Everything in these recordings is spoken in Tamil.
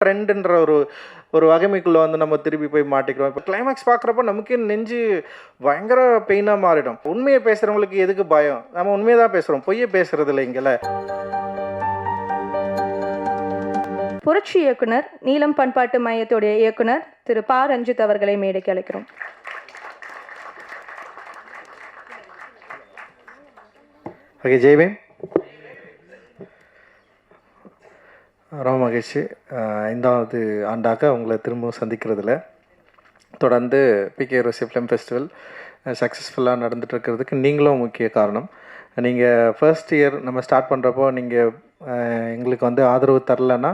ட்ரெண்டுன்ற ஒரு ஒரு வகைமைக்குள்ளே வந்து நம்ம திருப்பி போய் மாட்டிக்கிறோம். இப்போ கிளைமேக்ஸ் பார்க்குறப்ப நமக்கே நெஞ்சு பயங்கர பெயினாக மாறிடும். உண்மையை பேசுகிறவங்களுக்கு எதுக்கு பயம்? நம்ம உண்மையை தான் பேசுகிறோம், பொய்யை பேசுறது இல்லை இங்கேல. புரட்சி இயக்குனர் நீலம் பண்பாட்டு மையத்துடைய இயக்குனர் திரு ப. ரஞ்சித் அவர்களை மேடைக்கு அழைக்கிறோம். ஓகே, ஜெய்பீம். ரொம்ப மகிழ்ச்சி. 5வது ஆண்டாக உங்களை திரும்பவும் சந்திக்கிறதுல தொடர்ந்து பிகேஆர்ஓசி ஃபிலிம் ஃபெஸ்டிவல் சக்ஸஸ்ஃபுல்லாக நடந்துகிட்ருக்கிறதுக்கு நீங்களும் முக்கிய காரணம். நீங்கள் ஃபர்ஸ்ட் இயர் நம்ம ஸ்டார்ட் பண்ணுறப்போ நீங்கள் எங்களுக்கு வந்து ஆதரவு தரலைன்னா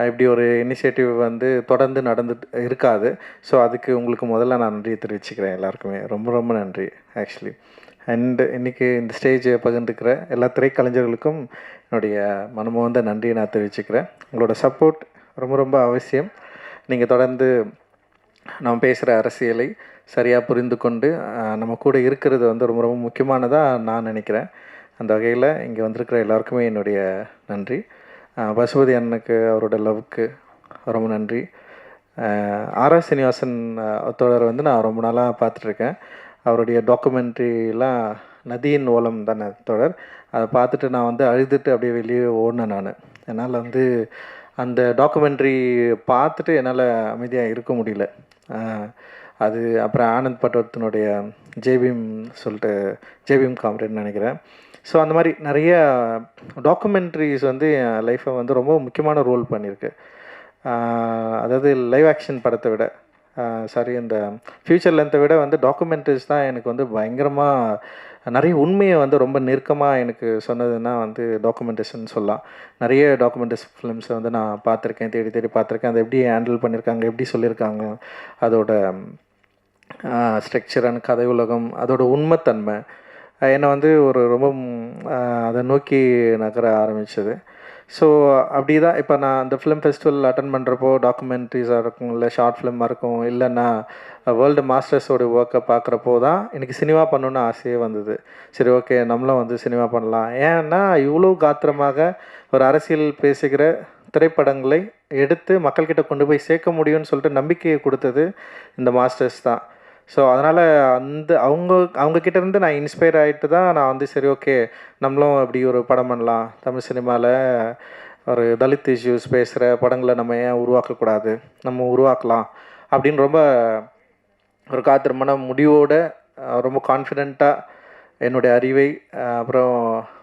இப்படி ஒரு இனிஷியேட்டிவ் வந்து தொடர்ந்து நடந்துட்டு இருக்காது. ஸோ அதுக்கு உங்களுக்கு முதல்ல நான் நன்றியை தெரிவிச்சுக்கிறேன். எல்லாருக்குமே ரொம்ப ரொம்ப நன்றி ஆக்சுவலி. அண்டு இன்றைக்கி இந்த ஸ்டேஜை பகிர்ந்துக்கிற எல்லா திரைக்கலைஞர்களுக்கும் என்னுடைய மனமார்ந்த நன்றியை நான் தெரிவிச்சுக்கிறேன். உங்களோட சப்போர்ட் ரொம்ப ரொம்ப அவசியம். நீங்கள் தொடர்ந்து நம்ம பேசுகிற அரசியலை சரியாக புரிந்து கொண்டு நம்ம கூட இருக்கிறது வந்து ரொம்ப ரொம்ப முக்கியமானதாக நான் நினைக்கிறேன். அந்த வகையில் இங்கே வந்திருக்கிற எல்லாருக்குமே என்னுடைய நன்றி. பசுபதி அண்ணனுக்கு அவரோட லவ்வுக்கு ரொம்ப நன்றி. ஆர் சீனிவாசன் தோழரை வந்து நான் ரொம்ப நாளாக பார்த்துட்ருக்கேன். அவருடைய டாக்குமெண்ட்ரிலாம் நதியின் ஓலம் தானே தோழர், அதை பார்த்துட்டு நான் வந்து அழுதுட்டு அப்படியே வெளியே ஓடினேன். என்னால் வந்து அந்த டாக்குமெண்ட்ரி பார்த்துட்டு என்னால் அமைதியாக இருக்க முடியல. அது அப்புறம் ஆனந்த் பட்வர்த்தனுடைய ஜெய்பீம் சொல்லிட்டு ஜெய்பீம் காம்ரேட்னு நினைக்கிறேன். ஸோ அந்த மாதிரி நிறைய டாக்குமெண்ட்ரிஸ் வந்து என் லைஃப்பை வந்து ரொம்ப முக்கியமான ரோல் பண்ணியிருக்கு. அதாவது லைவ் ஆக்ஷன் படத்தை விட இந்த ஃப்யூச்சர் லென்த்தை விட வந்து டாக்குமெண்ட்ரிஸ் தான் எனக்கு வந்து பயங்கரமாக நிறைய உண்மையை வந்து ரொம்ப நெருக்கமாக எனக்கு சொன்னதுன்னா வந்து டாக்குமெண்டேஷன் சொல்லலாம். நிறைய டாக்குமெண்டரிஸ் ஃபிலிம்ஸை வந்து நான் பார்த்துருக்கேன், தேடி தேடி பார்த்துருக்கேன். அதை எப்படி ஹேண்டில் பண்ணியிருக்காங்க, எப்படி சொல்லியிருக்காங்க, அதோட ஸ்ட்ரக்சரான கதை உலகம், அதோட உண்மைத்தன்மை என்னை வந்து ஒரு ரொம்ப அதை நோக்கி நகர ஆரம்பித்தது. ஸோ அப்படி தான் இப்போ நான் அந்த ஃபிலிம் ஃபெஸ்டிவல் அட்டன் பண்ணுறப்போ டாக்குமெண்ட்ரிஸாக இருக்கும், இல்லை ஷார்ட் ஃபிலிமாக இருக்கும், இல்லைன்னா வேர்ல்டு மாஸ்டர்ஸோட ஒர்க்கை பார்க்குறப்போ தான் எனக்கு சினிமா பண்ணணுன்னு ஆசையே வந்தது. சரி, ஓகே, நம்மளும் வந்து சினிமா பண்ணலாம். ஏன்னா இவ்வளோ காத்திரமாக ஒரு அரசியல் பேசுகிற திரைப்படங்களை எடுத்து மக்கள்கிட்ட கொண்டு போய் சேர்க்க முடியும்னு சொல்லிட்டு நம்பிக்கையை கொடுத்தது இந்த மாஸ்டர்ஸ் தான். ஸோ அதனால் அவங்கக்கிட்டேருந்து நான் இன்ஸ்பயர் ஆகிட்டு தான் நான் வந்து சரி, ஓகே, நம்மளும் இப்படி ஒரு படம் பண்ணலாம். தமிழ் சினிமாவில் ஒரு தலித் இஷ்யூஸ் பேசுகிற படங்களை நம்ம ஏன் உருவாக்கக்கூடாது, நம்ம உருவாக்கலாம் அப்படின்னு ரொம்ப ஒரு காத்திரமான முடிவோடு ரொம்ப கான்ஃபிடெண்ட்டாக என்னுடைய அறிவை அப்புறம்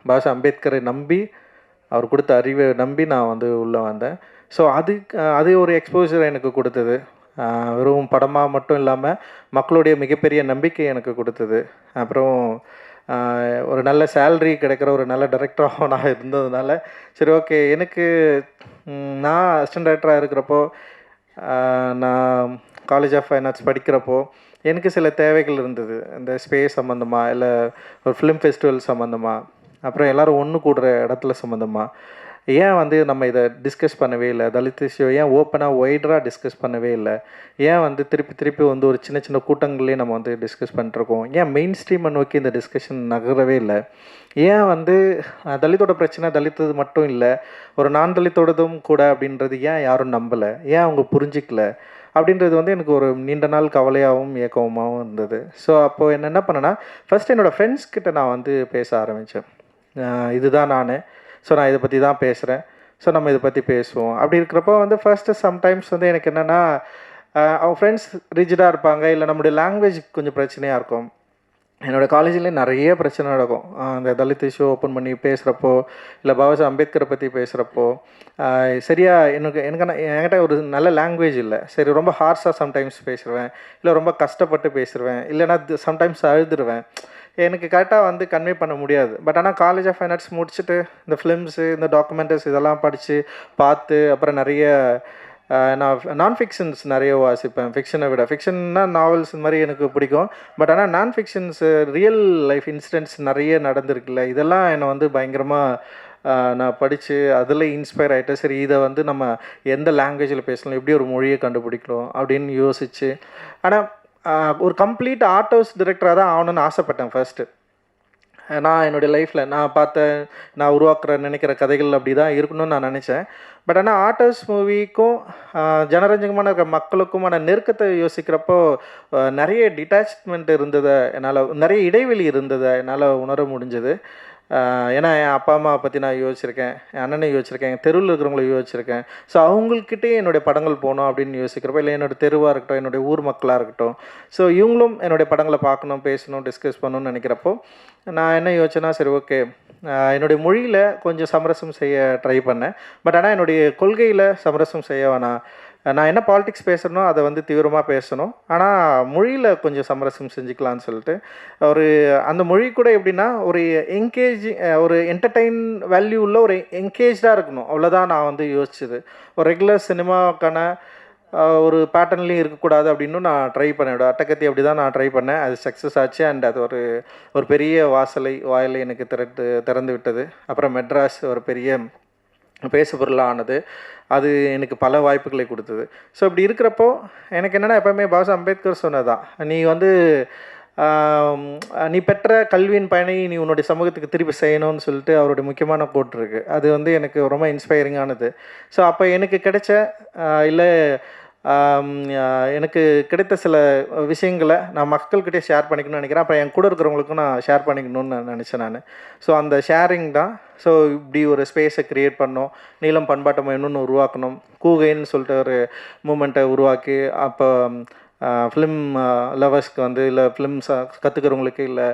பாஷா அம்பேத்கரை நம்பி அவர் கொடுத்த அறிவை நம்பி நான் வந்து உள்ளே வந்தேன். ஸோ அது ஒரு எக்ஸ்போஜர் எனக்கு கொடுத்தது. வெறும் படமாக மட்டும் இல்லாமல் மக்களுடைய மிகப்பெரிய நம்பிக்கை எனக்கு கொடுத்தது. அப்புறம் ஒரு நல்ல சேல்ரி கிடைக்கிற ஒரு நல்ல டைரக்டராகவும் நான் இருந்ததுனால சரி, ஓகே, எனக்கு நான் அசிஸ்டன்ட் டைரக்டராக இருக்கிறப்போ நான் காலேஜ் ஆஃப் ஃபைன் ஆர்ட்ஸ் படிக்கிறப்போ எனக்கு சில தேவைகள் இருந்தது. இந்த ஸ்பேஸ் சம்மந்தமாக, இல்லை ஒரு ஃபிலிம் ஃபெஸ்டிவல் சம்மந்தமாக, அப்புறம் எல்லோரும் ஒன்று கூடுற இடத்துல சம்மந்தமாக ஏன் வந்து நம்ம இதை டிஸ்கஸ் பண்ணவே இல்லை, தலித் இஷ்யூ ஏன் ஓப்பனாக ஒய்டராக டிஸ்கஸ் பண்ணவே இல்லை, ஏன் வந்து திருப்பி வந்து ஒரு சின்ன சின்ன கூட்டங்கள்லேயே நம்ம வந்து டிஸ்கஸ் பண்ணிட்டுருக்கோம், ஏன் மெயின் ஸ்ட்ரீமை நோக்கி இந்த டிஸ்கஷன் நகரவே இல்லை, ஏன் வந்து தலித்தோட பிரச்சனை தலித்தது மட்டும் இல்லை, ஒரு நான் தலித்தோடதும் கூட அப்படின்றது ஏன் யாரும் நம்பலை, ஏன் அவங்க புரிஞ்சிக்கல அப்படின்றது வந்து எனக்கு ஒரு நீண்ட நாள் கவலையாகவும் ஏக்கமாகவும் இருந்தது. ஸோ அப்போது என்ன பண்ணேன்னா, ஃபஸ்ட் என்னோடய ஃப்ரெண்ட்ஸ்கிட்ட நான் வந்து பேச ஆரம்பித்தேன். இதுதான் ஸோ நான் இதை பற்றி தான் பேசுகிறேன், ஸோ நம்ம இதை பற்றி பேசுவோம். அப்படி இருக்கிறப்போ வந்து ஃபர்ஸ்ட்டு சம்டைம்ஸ் வந்து எனக்கு என்னென்னா, அவங்க ஃப்ரெண்ட்ஸ் ரிஜிடாக இருப்பாங்க, இல்லை நம்முடைய லாங்குவேஜ் கொஞ்சம் பிரச்சனையாக இருக்கும். என்னோடய காலேஜ்லேயே நிறைய பிரச்சனை நடக்கும். அந்த தலித் இஷ்யூ ஓப்பன் பண்ணி பேசுகிறப்போ, இல்லை பாபா அம்பேத்கரை பற்றி பேசுகிறப்போ சரியாக என்கிட்ட ஒரு நல்ல லாங்குவேஜ் இல்லை. சரி, ரொம்ப ஹார்ஷாக சம்டைம்ஸ் பேசுவேன், இல்லை ரொம்ப கஷ்டப்பட்டு பேசுவேன், இல்லைனா சம்டைம்ஸ் அழுதுருவேன். எனக்கு கரெக்டாக வந்து கன்வே பண்ண முடியாது. பட் ஆனால் காலேஜ் ஆஃப் ஃபைன் ஆர்ட்ஸ் முடிச்சுட்டு இந்த ஃபிலிம்ஸு, இந்த டாக்குமெண்ட்ரிஸ் இதெல்லாம் படித்து பார்த்து அப்புறம் நிறைய நான் ஃபிக்ஷன்ஸ் நிறைய வாசிப்பேன். ஃபிக்ஷனை விட ஃபிக்ஷன்னா நாவல்ஸ் இந்த மாதிரி எனக்கு பிடிக்கும். பட் ஆனால் நான் ஃபிக்ஷன்ஸு ரியல் லைஃப் இன்சிடென்ட்ஸ் நிறைய நடந்திருக்குல்ல, இதெல்லாம் என்னை வந்து பயங்கரமாக நான் படித்து அதில் இன்ஸ்பயர் ஆகிட்டேன். சரி, இதை வந்து நம்ம எந்த லாங்குவேஜில் பேசலாம், எப்படி ஒரு மொழியை கண்டுபிடிக்கலாம் அப்படின்னு யோசித்து, ஆனால் ஒரு கம்ப்ளீட் ஆர்ட் ஹவுஸ் டிரெக்டராக தான் ஆகணும்னு ஆசைப்பட்டேன் ஃபர்ஸ்ட்டு. நான் என்னுடைய லைஃப்பில் நான் பார்த்த நான் நினைக்கிற கதைகள் அப்படி தான் இருக்கணும்னு நான் நினச்சேன். பட் ஆனால் ஆர்ட் மூவிக்கும் ஜனரஞ்சகமான இருக்கிற மக்களுக்குமான நெருக்கத்தை யோசிக்கிறப்போ நிறைய டிட்டாச்மெண்ட் இருந்ததை என்னால், நிறைய இடைவெளி இருந்ததை என்னால் உணர முடிஞ்சது. ஏன்னா என் அப்பா அம்மாவை பற்றி நான் யோசிச்சிருக்கேன், என் அண்ணனை யோசிச்சிருக்கேன், என் தெருவில் இருக்கிறவங்கள யோசிச்சிருக்கேன். ஸோ அவங்கக்கிட்டே என்னுடைய படங்கள் போகணும் அப்படின்னு யோசிக்கிறப்போ, இல்லை என்னோடய தெருவாக இருக்கட்டும், என்னுடைய ஊர் மக்களாக இருக்கட்டும், ஸோ இவங்களும் என்னுடைய படங்களை பார்க்கணும், பேசணும், டிஸ்கஸ் பண்ணணும்னு நினைக்கிறப்போ நான் என்ன யோசிச்சேன்னா, சரி ஓகே என்னுடைய மொழியில் கொஞ்சம் சமரசம் செய்ய ட்ரை பண்ணேன். பட் ஆனால் என்னுடைய கொள்கையில் சமரசம் செய்ய வேணாம், நான் என்ன பாலிடிக்ஸ் பேசுகிறனோ அதை வந்து தீவிரமாக பேசணும், ஆனால் மொழியில் கொஞ்சம் சமரசம் செஞ்சுக்கலான்னு சொல்லிட்டு ஒரு அந்த மொழி கூட எப்படின்னா ஒரு ஒரு என்டர்டெயின் வேல்யூ உள்ள ஒரு என்கேஜாக இருக்கணும், அவ்வளோதான் நான் வந்து யோசிச்சது. ஒரு ரெகுலர் சினிமாவுக்கான ஒரு பேட்டர்ன்லேயும் இருக்கக்கூடாது அப்படின்னு நான் ட்ரை பண்ணேன். அட்டகத்தி அப்படி தான் நான் ட்ரை பண்ணேன். அது சக்ஸஸ் ஆச்சு. அண்ட் அது ஒரு பெரிய வாயிலை எனக்கு திறந்து விட்டது. அப்புறம் மெட்ராஸ் ஒரு பெரிய பேசுபொருளாக ஆனது. அது எனக்கு பல வாய்ப்புகளை கொடுத்தது. ஸோ இப்படி இருக்கிறப்போ எனக்கு என்னென்னா, எப்போவுமே பாபா அம்பேத்கர் சொன்னதான், நீ வந்து நீ பெற்ற கல்வியின் பயனை நீ உன்னுடைய சமூகத்துக்கு திருப்பி செய்யணும்னு சொல்லிட்டு அவருடைய முக்கியமான கோட் இருக்குது. அது வந்து எனக்கு ரொம்ப இன்ஸ்பைரிங்கானது. ஸோ அப்போ எனக்கு கிடைச்ச இல்லை எனக்கு கிடைத்த சில விஷயங்களை நான் மக்கள்கிட்டே ஷேர் பண்ணிக்கணும்னு நினைக்கிறேன். அப்புறம் என் கூட இருக்கிறவங்களுக்கும் நான் ஷேர் பண்ணிக்கணும்னு நினச்சேன் நான். ஸோ அந்த ஷேரிங் தான். ஸோ இப்படி ஒரு ஸ்பேஸை க்ரியேட் பண்ணோம், நீலம் பண்பாட்டு மையம்னு உருவாக்கணும், கூகைன்னு சொல்லிட்டு ஒரு மூமெண்ட்டை உருவாக்கி, அப்போ ஃபிலிம் லவர்ஸ்க்கு வந்து, இல்லை ஃபிலிம்ஸ் கற்றுக்கிறவங்களுக்கு, இல்லை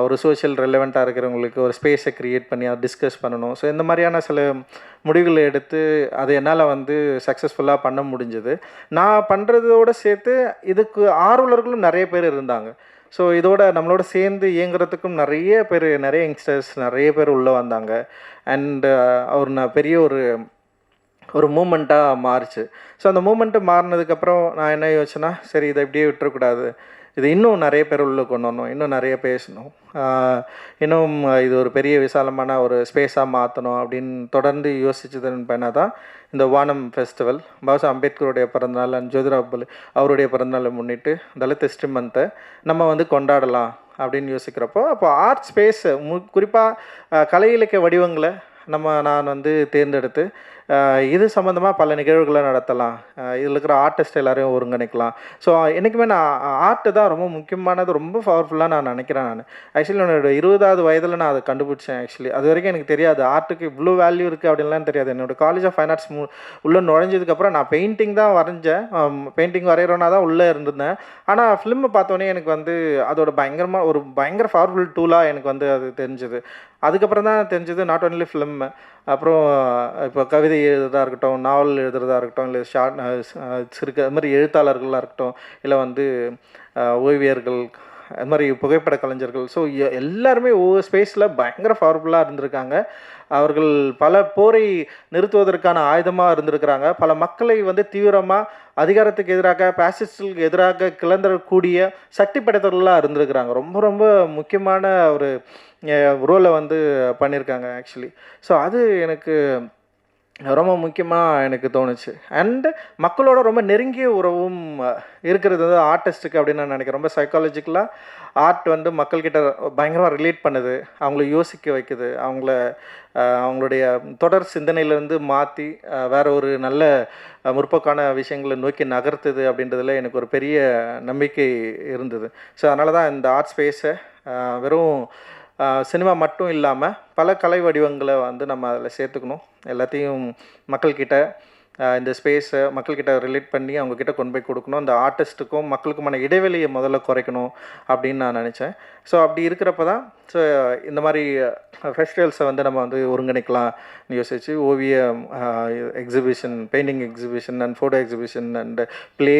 ஒரு சோஷியல் ரெலவெண்ட்டாக இருக்கிறவங்களுக்கு ஒரு ஸ்பேஸை க்ரியேட் பண்ணி அதை டிஸ்கஸ் பண்ணணும். ஸோ இந்த மாதிரியான சில முடிவுகளை எடுத்து அது என்னால் வந்து சக்ஸஸ்ஃபுல்லாக பண்ண முடிஞ்சது. நான் பண்ணுறதோடு சேர்த்து இதுக்கு ஆர்வலர்களும் நிறைய பேர் இருந்தாங்க. ஸோ இதோட நம்மளோட சேர்ந்து இயங்குறதுக்கும் நிறைய யங்ஸ்டர்ஸ் நிறைய பேர் உள்ளே வந்தாங்க. அண்டு பெரிய ஒரு மூமெண்ட்டாக மாறுச்சு. ஸோ அந்த மூமெண்ட்டு மாறினதுக்கப்புறம் நான் என்ன யோசிச்சேன்னா, சரி இதை இப்படியே விட்டுறக்கூடாது, இது இன்னும் நிறைய பேர் உள்ளே கொண்டு வரணும், இன்னும் நிறைய பேசணும், இன்னும் இது ஒரு பெரிய விசாலமான ஒரு ஸ்பேஸாக மாற்றணும் அப்படின்னு தொடர்ந்து யோசிச்சதன் பயனாக தான் இந்த வானம் ஃபெஸ்டிவல். பாபா அம்பேத்கருடைய பிறந்தநாள் அண்ட் ஜோதிரா புலே அவருடைய பிறந்தநாளை முன்னிட்டு தலித் ஹிஸ்ட்ரி மந்த்தை நம்ம வந்து கொண்டாடலாம் அப்படின்னு யோசிக்கிறப்போ, அப்போ ஆர்ட் ஸ்பேஸ் குறிப்பாக கலை இலக்கிய வடிவங்களை நான் வந்து தேர்ந்தெடுத்து இது சம்மந்தமாக பல நிகழ்வுகளை நடத்தலாம், இதில் இருக்கிற ஆர்டிஸ்ட் எல்லாரையும் ஒருங்கிணைக்கலாம். ஸோ என்றைக்குமே நான் ஆர்ட்டு தான் ரொம்ப முக்கியமானது, ரொம்ப பவர்ஃபுல்லாக நான் நினைக்கிறேன். நான் ஆக்சுவலி என்னோட 20வது வயதில் நான் அதை கண்டுபிடிச்சேன். ஆக்சுவலி அது வரைக்கும் எனக்கு தெரியாது ஆர்ட்டுக்கு இவ்வளோ வேல்யூ இருக்குது அப்படின்லாம் தெரியாது. என்னோடய காலேஜ் ஆஃப் ஃபைன் ஆர்ட்ஸ் உள்ளே நுழைஞ்சதுக்கப்புறம் நான் பெயிண்டிங் தான் வரைஞ்சேன், பெயிண்டிங் வரைகிறோன்னா தான் உள்ளே இருந்திருந்தேன். ஆனால் ஃபிலிமை பார்த்தோன்னே எனக்கு வந்து அதோட பயங்கர பவர்ஃபுல் டூலாக எனக்கு வந்து அது தெரிஞ்சுது. அதுக்கப்புறம் தான் தெரிஞ்சது நாட் ஒன்லி ஃபிலிம், அப்புறம் இப்போ கவிதை எழுதுறதா இருக்கட்டும், நாவல் எழுதுறதா இருக்கட்டும், இல்லை அது மாதிரி எழுத்தாளர்களாக இருக்கட்டும், இல்லை வந்து ஓவியர்கள், அது மாதிரி புகைப்பட கலைஞர்கள். ஸோ எல்லாருமே ஒவ்வொரு ஸ்பேஸில் பயங்கர பவர்ஃபுல்லாக இருந்திருக்காங்க. அவர்கள் பல போரை நிறுத்துவதற்கான ஆயுதமாக இருந்திருக்கிறாங்க. பல மக்களை வந்து தீவிரமாக அதிகாரத்துக்கு எதிராக, பாசிஸ்டுகளுக்கு எதிராக கிளந்தரக்கூடிய சக்தி படைத்தவர்களாக இருந்திருக்கிறாங்க. ரொம்ப ரொம்ப முக்கியமான ஒரு ரோலை வந்து பண்ணியிருக்காங்க ஆக்சுவலி. ஸோ அது எனக்கு ரொம்ப முக்கியமாக எனக்கு தோணுச்சு. அண்டு மக்களோட ரொம்ப நெருங்கிய உறவும் இருக்கிறது வந்து ஆர்டிஸ்ட்டுக்கு அப்படின்னு நான் நினைக்கிறேன். ரொம்ப சைக்காலஜிக்கலாக ஆர்ட் வந்து மக்கள்கிட்ட பயங்கரமாக ரிலேட் பண்ணுது, அவங்கள யோசிக்க வைக்குது, அவங்களுடைய தொடர் சிந்தனையிலேருந்து மாற்றி வேறு ஒரு நல்ல முற்போக்கான விஷயங்களை நோக்கி நகர்த்துது அப்படின்றதுல எனக்கு ஒரு பெரிய நம்பிக்கை இருந்தது. ஸோ அதனால தான் இந்த ஆர்ட் ஸ்பேஸை வெறும் சினிமா மட்டும் இல்லாமல் பல கலை வடிவங்களை வந்து நம்ம அதில் சேர்த்துக்கணும், எல்லாத்தையும் மக்கள்கிட்ட இந்த ஸ்பேஸை மக்கள்கிட்ட ரிலேட் பண்ணி அவங்கக்கிட்ட கொண்டு போய் கொடுக்கணும். இந்த ஆர்டிஸ்ட்டுக்கும் மக்களுக்குமான இடைவெளியை முதல்ல குறைக்கணும் அப்படின்னு நான் நினச்சேன். ஸோ அப்படி இருக்கிறப்ப தான் ஸோ இந்த மாதிரி ஃபெஸ்டிவல்ஸை வந்து நம்ம வந்து ஒருங்கிணைக்கலாம்னு யோசிச்சு ஓவிய exhibition, painting exhibition and photo exhibition and play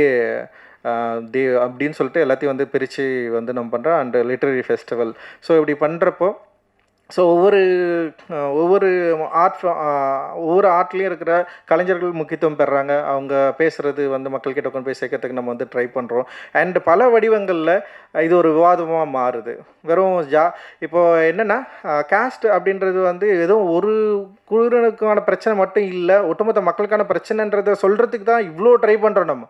அப்படின்னு சொல்லிட்டு எல்லாத்தையும் வந்து பிரித்து வந்து நம்ம பண்ணுறோம். And literary festival. ஸோ இப்படி பண்ணுறப்போ ஸோ ஒவ்வொரு ஆர்ட்லேயும் இருக்கிற கலைஞர்கள் முக்கியத்துவம் பெறுறாங்க. அவங்க பேசுகிறது வந்து மக்கள்கிட்ட கொண்டு போய் சேர்க்கறதுக்கு நம்ம வந்து ட்ரை பண்ணுறோம். அண்டு பல வடிவங்களில் இது ஒரு விவாதமாக மாறுது. வெறும் இப்போது என்னென்னா காஸ்ட் அப்படின்றது வந்து எதுவும் ஒரு குழுவினருக்கான பிரச்சனை மட்டும் இல்லை, ஒட்டுமொத்த மக்களுக்கான பிரச்சனைன்றதை சொல்கிறதுக்கு தான் இவ்வளோ ட்ரை பண்ணுறோம் நம்ம.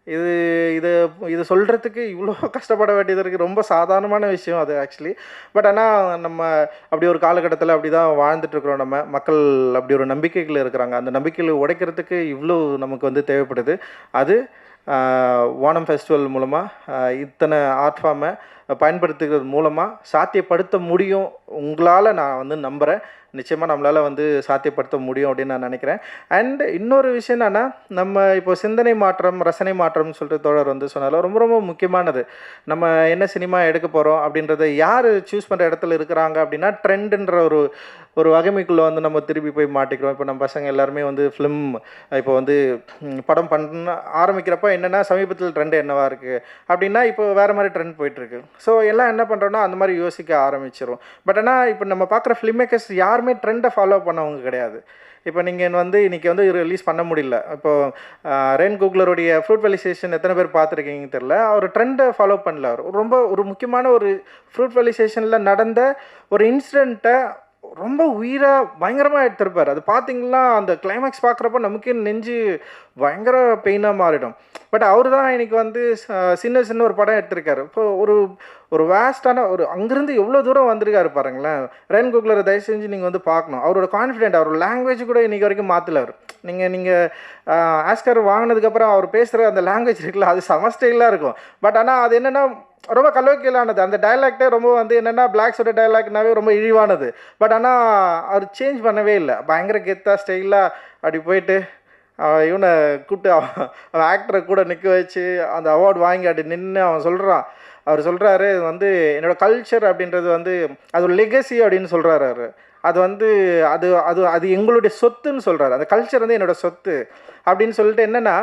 இது இது இது சொல்கிறதுக்கு இவ்வளோ கஷ்டப்பட வேண்டியது இருக்குது. ரொம்ப சாதாரணமான விஷயம் அது ஆக்சுவலி. பட் ஆனால் நம்ம அப்படி ஒரு காலகட்டத்தில் அப்படி தான் வாழ்ந்துட்டுருக்குறோம். நம்ம மக்கள் அப்படி ஒரு நம்பிக்கைகள் இருக்கிறாங்க. அந்த நம்பிக்கைகளை உடைக்கிறதுக்கு இவ்வளோ நமக்கு வந்து தேவைப்படுது. அது ஓணம் ஃபெஸ்டிவல் மூலமாக இத்தனை ஆர்ட் ஃபார்மை பயன்படுத்துகிறது மூலமாக சாத்தியப்படுத்த முடியும். உங்களால் நான் வந்து நம்புகிறேன். நிச்சயமாக நம்மளால் வந்து சாத்தியப்படுத்த முடியும் அப்படின்னு நான் நினைக்கிறேன். அண்ட் இன்னொரு விஷயம் என்னென்னா, நம்ம இப்போ சிந்தனை மாற்றம், ரசனை மாற்றம்னு சொல்லிட்டு தோழர் வந்து சொன்னாலும் ரொம்ப ரொம்ப முக்கியமானது. நம்ம என்ன சினிமா எடுக்க போகிறோம் அப்படின்றத யார் சூஸ் பண்ணுற இடத்துல இருக்கிறாங்க அப்படின்னா, ட்ரெண்டுன்ற ஒரு வகைமைக்குள்ளே வந்து நம்ம திருப்பி போய் மாட்டிக்கிறோம். இப்போ நம்ம பசங்க எல்லாருமே வந்து ஃபிலிம் இப்போ வந்து படம் பண்ண ஆரம்பிக்கிறப்ப என்னென்னா, சமீபத்தில் ட்ரெண்டு என்னவா இருக்குது அப்படின்னா, இப்போ வேறு மாதிரி ட்ரெண்ட் போயிட்டுருக்கு. ஸோ எல்லாம் என்ன பண்ணுறோன்னா அந்த மாதிரி யோசிக்க ஆரம்பிச்சிடும். பட் ஆனால் இப்போ நம்ம பார்க்குற ஃபிலிம் மேக்கர்ஸ் யாருமே ட்ரெண்டை ஃபாலோ பண்ணவங்க கிடையாது. இப்போ நீங்கள் வந்து இன்றைக்கி வந்து ரிலீஸ் பண்ண முடியல. இப்போது ரெயின் குக்லருடைய ஃப்ரூட் வேலி ஸ்டேஷன் எத்தனை பேர் பார்த்துருக்கீங்கன்னு தெரில. அவர் ட்ரெண்டை ஃபாலோ பண்ணல. அவர் ரொம்ப ஒரு முக்கியமான ஒரு ஃப்ரூட் வேலி ஸ்டேஷனில் நடந்த ஒரு இன்சிடெண்ட்டை ரொம்ப உயிராக பயங்கரமாக எடுத்திருப்பார். அது பார்த்திங்கன்னா அந்த கிளைமேக்ஸ் பார்க்குறப்ப நமக்கே நெஞ்சு பயங்கர பெயினாக மாறிடும். பட் அவர் தான் இன்றைக்கி வந்து சின்ன ஒரு படம் எடுத்திருக்காரு. இப்போ ஒரு வேஸ்டான ஒரு அங்கேருந்து எவ்வளோ தூரம் வந்திருக்காரு பாருங்களேன். ரெயின் குக்லரை தயவு செஞ்சு நீங்கள் வந்து பார்க்கணும். அவரோட கான்ஃபிடென்ட், அவரோட லாங்குவேஜ் கூட இன்றைக்கி வரைக்கும் மாற்றல அவர். நீங்கள் ஆஸ்கர் வாங்கினதுக்கப்புறம் அவர் பேசுகிற அந்த லாங்குவேஜ் இருக்குல்ல, அது செம ஸ்டைலாக இருக்கும். பட் ஆனால் அது என்னென்னா ரொம்ப கலோக்கியலானது. அந்த டைலாக்டே ரொம்ப வந்து என்னென்னா பிளாக்ஸோட டைலாக்னாவே ரொம்ப இழிவானது. பட் ஆனால் அவர் சேஞ்ச் பண்ணவே இல்லை. பயங்கர கெத்தாக ஸ்டைலாக அப்படி போயிட்டு இவனை கூப்பிட்டு அவன் ஆக்டரை கூட நிற்க வச்சு அந்த அவார்டு வாங்கி அப்படி நின்று அவர் சொல்கிறாரு வந்து என்னோடய கல்ச்சர் அப்படின்றது வந்து அது ஒரு லெகசி அப்படின்னு சொல்கிறாரு அவர். அது வந்து அது அது அது எங்களுடைய சொத்துன்னு சொல்கிறாரு. அந்த கல்ச்சர் வந்து என்னோடய சொத்து அப்படின்னு சொல்லிட்டு என்னென்னா,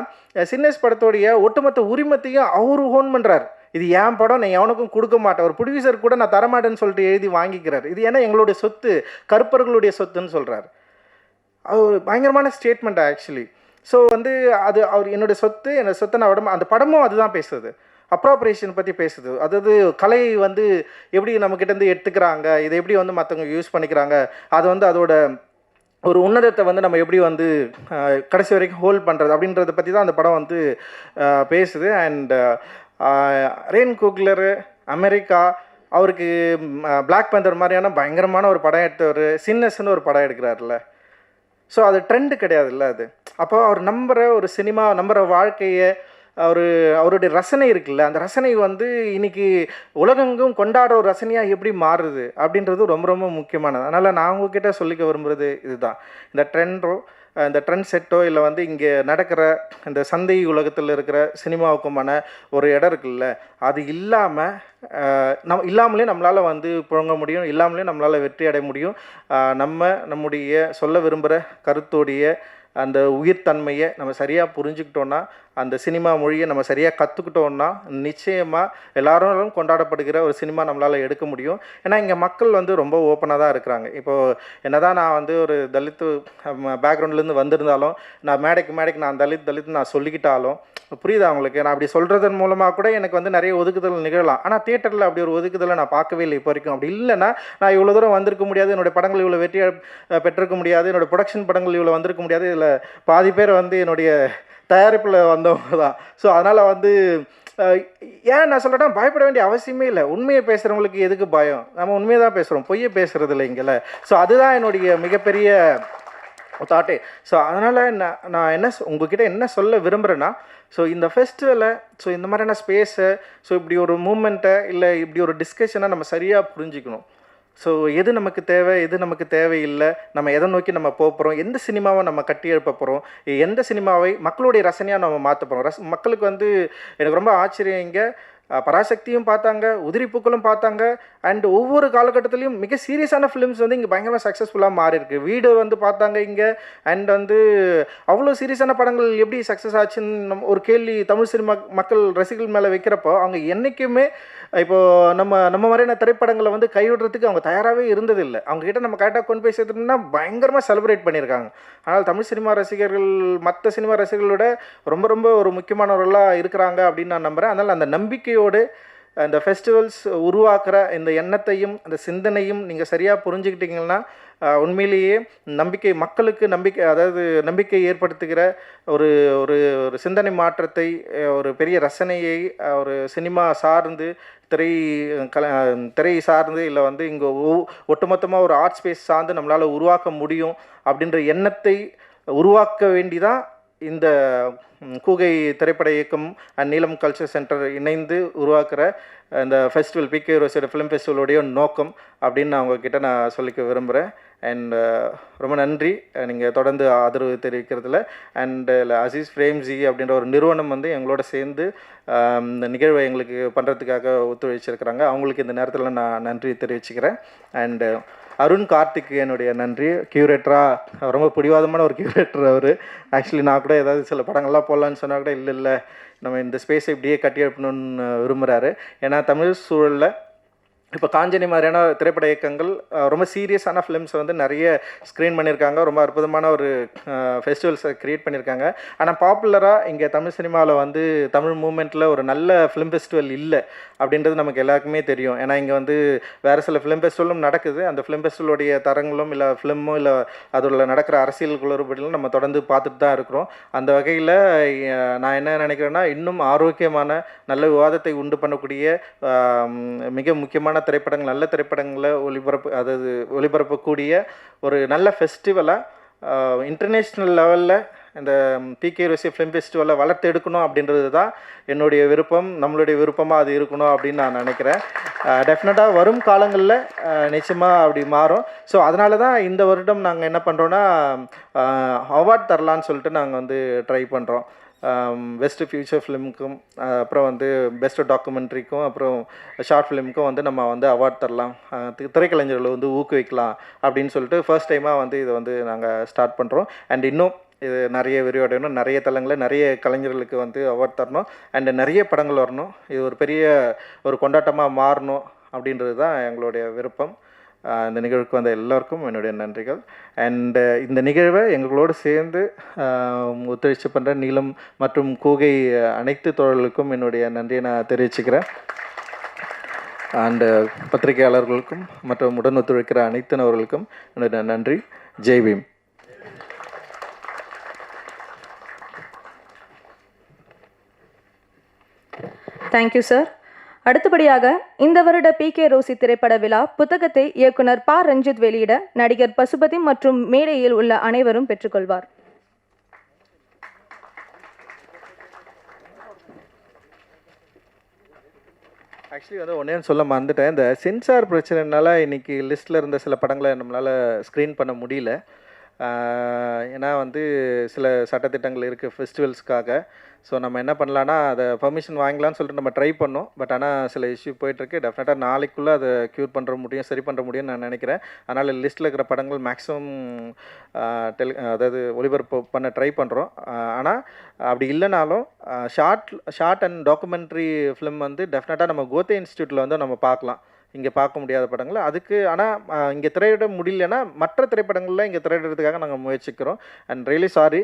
சின்னஸ் படத்தோடைய ஒட்டுமொத்த உரிமத்தையும் அவர் ஓன் பண்ணுறாரு. இது என் படம், நான் எவனுக்கும் கொடுக்க மாட்டேன். ஒரு ப்ரொடியூசர் கூட நான் தரமாட்டேன்னு சொல்லிட்டு எழுதி வாங்கிக்கிறார். இது ஏன்னா எங்களுடைய சொத்து, கருப்பர்களுடைய சொத்துன்னு சொல்கிறார். அது ஒரு பயங்கரமான ஸ்டேட்மெண்ட் ஆக்சுவலி. ஸோ வந்து அது அவர் என்னோடய சொத்தை நான் விட அந்த படமும் அதுதான் பேசுது. அப்ராப்ரியேஷன் பற்றி பேசுது. அதாவது கலை வந்து எப்படி நம்மக்கிட்டேருந்து எடுத்துக்கிறாங்க, இதை எப்படி வந்து மற்றவங்க யூஸ் பண்ணிக்கிறாங்க, அது வந்து அதோட ஒரு உன்னதத்தை வந்து நம்ம எப்படி வந்து கடைசி வரைக்கும் ஹோல்ட் பண்ணுறது அப்படின்றத பற்றி தான் அந்த படம் வந்து பேசுது. அண்ட் ரெயின் குக்லரு அமெரிக்கா, அவருக்கு பிளாக் பேந்தர் மாதிரியான பயங்கரமான ஒரு படம் எடுத்தவர், சின்னஸ்ன்னு ஒரு படம் எடுக்கிறாருல்ல. ஸோ அது ட்ரெண்டு கிடையாதுல்ல அது. அப்போ அவர் நம்புகிற ஒரு சினிமா, நம்புகிற வாழ்க்கையை, அவருடைய ரசனை இருக்குல்ல, அந்த ரசனை வந்து இன்றைக்கி உலகெங்கும் கொண்டாடுற ஒரு ரசனையாக எப்படி மாறுது அப்படின்றது ரொம்ப ரொம்ப முக்கியமானது. அதனால் நான் உங்ககிட்ட சொல்லிக்க விரும்புகிறது இதுதான். இந்த ட்ரெண்ட் செட்டோ இல்லை வந்து இங்கே நடக்கிற இந்த சந்தை உலகத்தில் இருக்கிற சினிமாவுக்குமான ஒரு இடம் இருக்குல்ல, அது இல்லாமலே நம்மளால் வந்து புழங்க முடியும், இல்லாமலே நம்மளால் வெற்றி அடைய முடியும். நம்முடைய சொல்ல விரும்புகிற கருத்தோடைய அந்த உயிர்த்தன்மையை நம்ம சரியாக புரிஞ்சுக்கிட்டோன்னா, அந்த சினிமா மொழியை நம்ம சரியாக கற்றுக்கிட்டோன்னா, நிச்சயமாக எல்லாரும் கொண்டாடப்படுகிற ஒரு சினிமா நம்மளால் எடுக்க முடியும். ஏன்னா இங்கே மக்கள் வந்து ரொம்ப ஓப்பனாக தான் இருக்கிறாங்க. இப்போது என்ன தான் நான் வந்து ஒரு தலித்து பேக்ரவுண்ட்லேருந்து வந்திருந்தாலும், நான் மேடைக்கு நான் தலித் நான் சொல்லிக்கிட்டாலும், புரியுதா அவங்களுக்கு? நான் அப்படி சொல்கிறதன் மூலமாக கூட எனக்கு வந்து நிறைய ஒதுக்குதல் நிகழலாம். ஆனால் தியேட்டரில் அப்படி ஒரு ஒதுக்குதலை நான் பார்க்கவே இல்லை இப்போ வரைக்கும். அப்படி இல்லைன்னா நான் இவ்வளோ தூரம் வந்திருக்க முடியாது, என்னுடைய படங்கள் இவ்வளோ வெற்றி பெற்றிருக்க முடியாது, என்னோடய ப்ரொடக்ஷன் படங்கள் இவ்வளோ வந்திருக்க முடியாது. இதில் பாதி பேர் வந்து என்னுடைய தயாரிப்பில் வந்தவங்க தான். ஸோ அதனால் வந்து ஏன் நான் சொல்கிறேன்னா, பயப்பட வேண்டிய அவசியமே இல்லை. உண்மையை பேசுகிறவங்களுக்கு எதுக்கு பயம்? நம்ம உண்மையை தான் பேசுகிறோம், பொய்யை பேசுகிறது இல்லை இங்கேல. ஸோ அதுதான் என்னுடைய மிகப்பெரிய தாட்டே. ஸோ அதனால் நான் உங்ககிட்ட என்ன சொல்ல விரும்புகிறேன்னா, ஸோ இந்த ஃபெஸ்டிவலை, ஸோ இந்த மாதிரியான ஸ்பேஸை, ஸோ இப்படி ஒரு மூமெண்ட்டை இல்லை இப்படி ஒரு டிஸ்கஷனை நம்ம சரியாக புரிஞ்சிக்கணும். ஸோ எது நமக்கு தேவை, எது நமக்கு தேவையில்லை, நம்ம எதை நோக்கி நம்ம போகிறோம், எந்த சினிமாவை நம்ம கட்டி எழுப்ப போகிறோம், எந்த சினிமாவை மக்களுடைய ரசனையாக நம்ம மாற்ற போகிறோம். மக்களுக்கு வந்து எனக்கு ரொம்ப ஆச்சரியம், இங்கே பராசக்தியும் பார்த்தாங்க, உதிரிப்பூக்களும் பார்த்தாங்க. அண்ட் ஒவ்வொரு காலகட்டத்திலையும் மிக சீரியஸான ஃபிலிம்ஸ் வந்து இங்கே பயங்கரமாக சக்ஸஸ்ஃபுல்லாக மாறி இருக்கு. வீடு வந்து பார்த்தாங்க இங்கே. அண்ட் வந்து அவ்வளோ சீரியஸான படங்கள் எப்படி சக்ஸஸ் ஆச்சுன்னு ஒரு கேள்வி தமிழ் சினிமா மக்கள் ரசிகர்கள் மேலே வைக்கிறப்போ, அவங்க என்றைக்குமே இப்போது நம்ம மாதிரியான திரைப்படங்களை வந்து கைவிடுறதுக்கு அவங்க தயாராகவே இருந்ததில்லை. அவங்ககிட்ட நம்ம கரெக்டாக கொண்டு போய் சேர்த்துட்டோம்னா பயங்கரமாக செலிப்ரேட் பண்ணியிருக்காங்க. ஆனால் தமிழ் சினிமா ரசிகர்கள் மற்ற சினிமா ரசிகர்களோட ரொம்ப ரொம்ப ஒரு முக்கியமானவர்களாக இருக்கிறாங்க அப்படின்னு நான் நம்புகிறேன். அதனால் அந்த நம்பிக்கையோடு இந்த ஃபெஸ்டிவல்ஸ் உருவாக்குற இந்த எண்ணத்தையும் அந்த சிந்தனையும் நீங்கள் சரியாக புரிஞ்சுக்கிட்டீங்கன்னா, உண்மையிலேயே மக்களுக்கு நம்பிக்கை, அதாவது நம்பிக்கை ஏற்படுத்துகிற ஒரு ஒரு ஒரு சிந்தனை மாற்றத்தை, ஒரு பெரிய ரசனையை, ஒரு சினிமா சார்ந்து திரை திரை சார்ந்து இல்லை வந்து இங்கே ஒட்டுமொத்தமாக ஒரு ஆர்ட் ஸ்பேஸ் சார்ந்து நம்மளால் உருவாக்க முடியும் அப்படின்ற எண்ணத்தை உருவாக்க வேண்டிதான் இந்த கூகை திரைப்பட இயக்கம் அண்ட் நீலம் கல்ச்சர் சென்டர் இணைந்து உருவாக்குற இந்த ஃபெஸ்டிவல் பிகே ரோசியோட ஃபிலிம் ஃபெஸ்டிவலுடைய நோக்கம் அப்படின்னு நான் உங்ககிட்ட நான் சொல்லிக்க விரும்புகிறேன். அண்ட் ரொம்ப நன்றி நீங்கள் தொடர்ந்து ஆதரவு தெரிவிக்கிறதுல. அண்ட் அசீஸ் ஃப்ரேம்ஜி அப்படின்ற ஒரு நிறுவனம் வந்து எங்களோட சேர்ந்து இந்த நிகழ்வை எங்களுக்கு பண்ணுறதுக்காக ஒத்துழைச்சிருக்கிறாங்க. அவங்களுக்கு இந்த நேரத்தில் நான் நன்றி தெரிவிச்சுக்கிறேன். அண்டு அருண் கார்த்திக் என்னுடைய நன்றி. கியூரேட்டராக ரொம்ப பிடிவாதமான ஒரு கியூரேட்டர் அவர். ஆக்சுவலி நான் கூட ஏதாவது சில படங்கள்லாம் போடலான்னு சொன்னால் கூட இல்லை நம்ம இந்த ஸ்பேஸை இப்படியே கட்டி எழுப்பணும்னு விரும்புகிறாரு. ஏன்னா தமிழ் சூழலில் இப்போ காஞ்சனி மாதிரியான திரைப்பட இயக்கங்கள் ரொம்ப சீரியஸான ஃபிலிம்ஸை வந்து நிறைய ஸ்க்ரீன் பண்ணியிருக்காங்க. ரொம்ப அற்புதமான ஒரு ஃபெஸ்டிவல்ஸை க்ரியேட் பண்ணியிருக்காங்க. ஆனால் பாப்புலராக இங்கே தமிழ் சினிமாவில் வந்து தமிழ் மூமெண்ட்டில் ஒரு நல்ல ஃபிலிம் ஃபெஸ்டிவல் இல்லை அப்படின்றது நமக்கு எல்லாருக்குமே தெரியும். ஏன்னா இங்கே வந்து வேறு சில ஃபிலிம் ஃபெஸ்டிவலும் நடக்குது. அந்த ஃபிலிம் ஃபெஸ்டிவலுடைய தரங்களும் இல்லை ஃபிலிமும் இல்லை அதில் நடக்கிற அரசியல் குளறுபடிகளும் நம்ம தொடர்ந்து பார்த்துட்டு தான் இருக்கிறோம். அந்த வகையில் நான் என்ன நினைக்கிறேன்னா, இன்னும் ஆரோக்கியமான நல்ல விவாதத்தை உண்டு பண்ணக்கூடிய மிக முக்கியமான திரைப்படங்கள், நல்ல திரைப்படங்களை ஒளிபரப்பக்கூடிய ஒரு நல்ல ஃபெஸ்டிவலாக இன்டர்நேஷ்னல் லெவலில் இந்த பிகே ரோசி ஃபிலிம் ஃபெஸ்டிவலை வளர்த்து எடுக்கணும் அப்படின்றது தான் என்னுடைய விருப்பம், நம்மளுடைய விருப்பமாக அது இருக்கணும் அப்படின்னு நான் நினைக்கிறேன். டெஃபினட்டாக வரும் காலங்களில் நிச்சயமாக அப்படி மாறும். ஸோ அதனால தான் இந்த வருடம் நாங்கள் என்ன பண்ணுறோன்னா அவார்ட் தரலான்னு சொல்லிட்டு நாங்கள் வந்து ட்ரை பண்ணுறோம். பெஸ்ட்டு ஃபியூச்சர் ஃபிலிமுக்கும் அப்புறம் வந்து பெஸ்ட்டு டாக்குமெண்ட்ரிக்கும் அப்புறம் ஷார்ட் ஃபிலிமுக்கும் வந்து நம்ம வந்து அவார்ட் தரலாம், திரைக்கலைஞர்களை வந்து ஊக்குவிக்கலாம் அப்படின்னு சொல்லிட்டு ஃபர்ஸ்ட் டைமாக வந்து இதை வந்து நாங்கள் ஸ்டார்ட் பண்ணுறோம். அண்ட் இன்னும் இது நிறைய விரிவடையணும், நிறைய தளங்களில் நிறைய கலைஞர்களுக்கு வந்து அவார்ட் தரணும், அண்டு நிறைய படங்கள் வரணும். இது ஒரு பெரிய ஒரு கொண்டாட்டமாக மாறணும் அப்படின்றது தான் எங்களுடைய விருப்பம். இந்த நிகழ்வுக்கு வந்த எல்லோருக்கும் என்னுடைய நன்றிகள். அண்டு இந்த நிகழ்வை எங்களோடு சேர்ந்து ஒத்துழைச்சி பண்ணுற நீலம் மற்றும் கூகை அனைத்து தோழர்களுக்கும் என்னுடைய நன்றியை நான் தெரிவிச்சுக்கிறேன். அண்டு பத்திரிகையாளர்களுக்கும் மற்றும் உடன் ஒத்துழைக்கிற அனைத்து நபர்களுக்கும் என்னுடைய நன்றி. ஜெய் பீம். Thank you sir. அடுத்தபடியாக இந்த வருட பிகே ரோசி திரைப்பட விழா புத்தகத்தை இயக்குனர் ப. ரஞ்சித் வெளியிட நடிகர் பசுபதி மற்றும் மேடையில் உள்ள அனைவரும் பெற்றுக்கொள்வார். ஆக்சுவலி வந்து ஒன்றே சொல்ல மறந்துட்டேன். இந்த சென்சார் பிரச்சனைனால இன்றைக்கி லிஸ்ட்டில் இருந்த சில படங்களை நம்மளால் ஸ்க்ரீன் பண்ண முடியல. ஏன்னா வந்து சில சட்டத்திட்டங்கள் இருக்குது ஃபெஸ்டிவல்ஸ்க்காக. ஸோ நம்ம என்ன பண்ணலான்னா அதை பர்மிஷன் வாங்கலான்னு சொல்லிட்டு நம்ம ட்ரை பண்ணோம். பட் ஆனால் சில இஷ்யூ போயிட்டுருக்கு. டெஃபினட்டாக நாளைக்குள்ளே அதை சரி பண்ணுற முடியும்னு நான் நினைக்கிறேன். அதனால் லிஸ்ட்டில் இருக்கிற படங்கள் மேக்ஸிமம் அதாவது ஒளிபரப்பு பண்ண ட்ரை பண்ணுறோம். ஆனால் அப்படி இல்லைனாலும் ஷார்ட் அண்ட் டாக்குமெண்ட்ரி ஃபிலிம் வந்து டெஃபினட்டாக நம்ம கோத்தே இன்ஸ்டியூட்டில் வந்து நம்ம பார்க்கலாம். இங்கே பார்க்க முடியாத படங்கள் அதுக்கு. ஆனால் இங்கே திரையிட முடியலன்னா மற்ற திரைப்படங்களில் இங்கே திரையிடுறதுக்காக நாங்கள் முயற்சிக்கிறோம். And really sorry,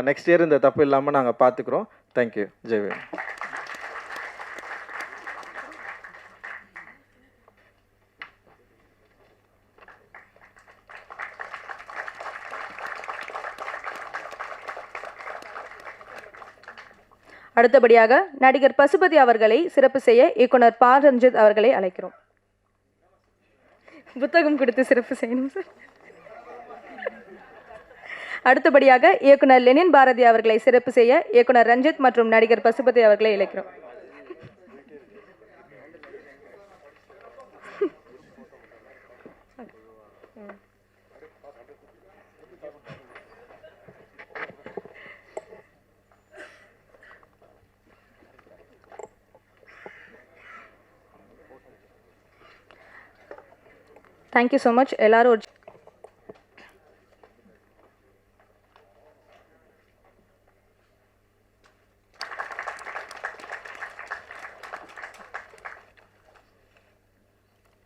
next year இந்த தப்பு இல்லாமல் நாங்கள் பார்த்துக்குறோம். தேங்க்யூ. ஜெய்வேல். அடுத்தபடியாக நடிகர் பசுபதி அவர்களை சிறப்பு செய்ய இயக்குனர் ப. ரஞ்சித் அவர்களை அழைக்கிறோம். புத்தகம் கொடுத்து சிறப்பு செய்யணும் சார். அடுத்தபடியாக இயக்குனர் லெனின் பாரதி அவர்களை சிறப்பு செய்ய இயக்குனர் ரஞ்சித் மற்றும் நடிகர் பசுபதி அவர்களை அழைக்கிறோம். Thank you so much. எல்லாரும்